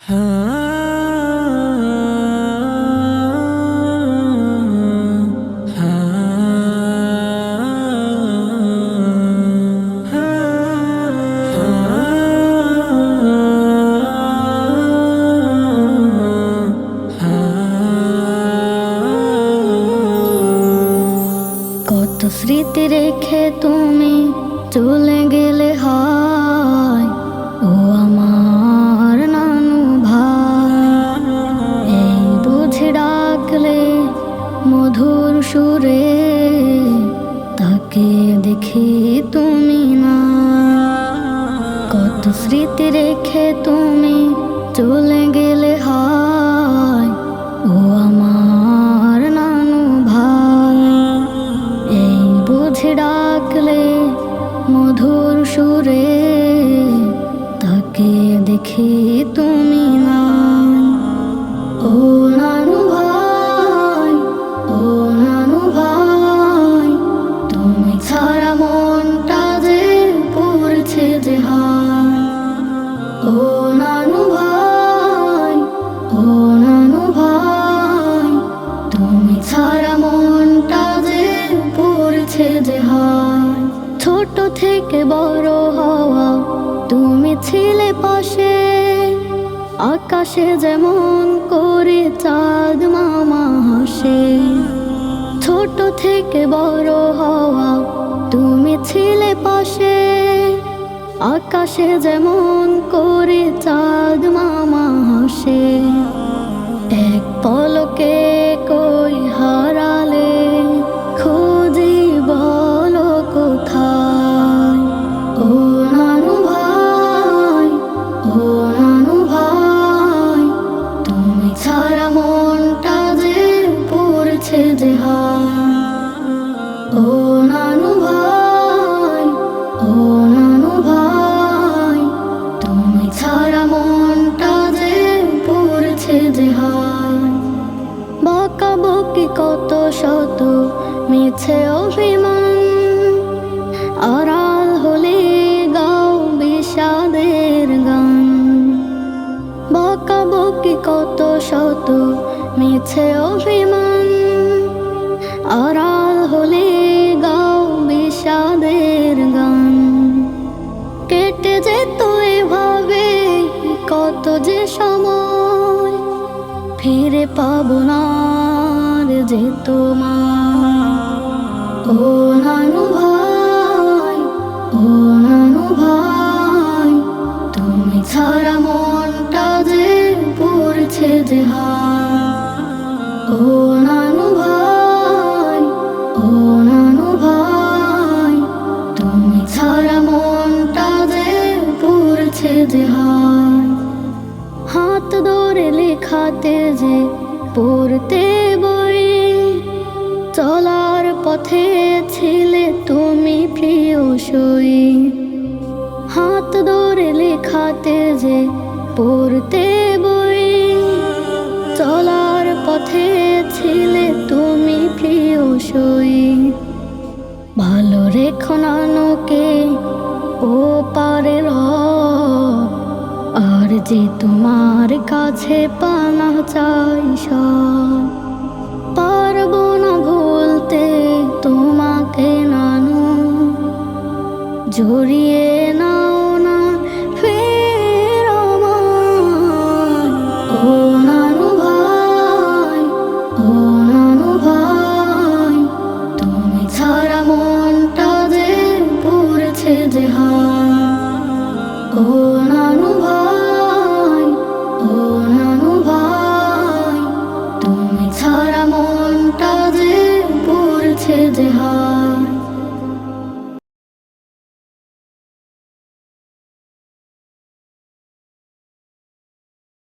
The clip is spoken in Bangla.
কত স্মৃতি রেখে তুমি চলে গেলে হায় ও আমার নানু ভাই। এই বুঝে ডাকলে মধুর সুরে তাকে দেখি তুমি না। কত স্মৃতি রেখে তুমি চলে গেলে হায় ও আমার নানু ভাই। এই বুঝে ডাকলে মধুর সুরে তাকে দেখি তুমি না। ও নানু ভাই, ও নানু ভাই, তুমি ছাড়া মনটা যে পড়ছে যে হায়। ও নানু ভাই, ও নানু ভাই, তুমি ছাড়া মনটা যে পড়ছে যে হায়। ছোট থেকে বড় হওয়া তুমি ছিলে পাশে, আকাশে যেমন করে চাঁদ মামা হাসে। ছোট থেকে বড় হওয়া তুমি ছিলে পাশে, আকাশে যেমন করে চাঁদ মামা হাসে। এক পলকে কই হারালে খুঁজি বলো কোথায়। ও নানু ভাই, ও নানু ভাই, তুমি ছাড়া মনটা যে পড়ছে যে হায়। ও নানু ভাই, ও নানু ভাই, তুমি ছাড়া মনটা যে পড়ছে যে হায়। বকাবকি কত শত মিছে অভিমান, আড়াল হলে গাও বিষাদের গান। বকাবকি কত শত মিছে অভিমান, আড়াল হলে গাও বিষাদের গান। কেটে যেত এভাবে কত যে সময়, ফিরে পাবো না রে যে তোমায়। ও নানু ভাই, ও নানু ভাই, তুমি ছাড়া মনটা যে পড়ছে যে হায়। ও নানু ভাই, ও নানু ভাই, তুমি ছাড়া মনটা যে পড়ছে যে হায়। হাত ধরে লেখাতে যে পড়তে বই, চলার পথে ছিলে তুমি প্রিয় সই। হাত ধরে লেখাতে যে পড়তে বই, চলার পথে ছিলে তুমি প্রিয় সই। ভালো রেখো নানুকে ও পারের, আর যে তোমার কাছে পানা চাই সব। পারবো না ভুলতে তোমাকে নানু, জড়িয়ে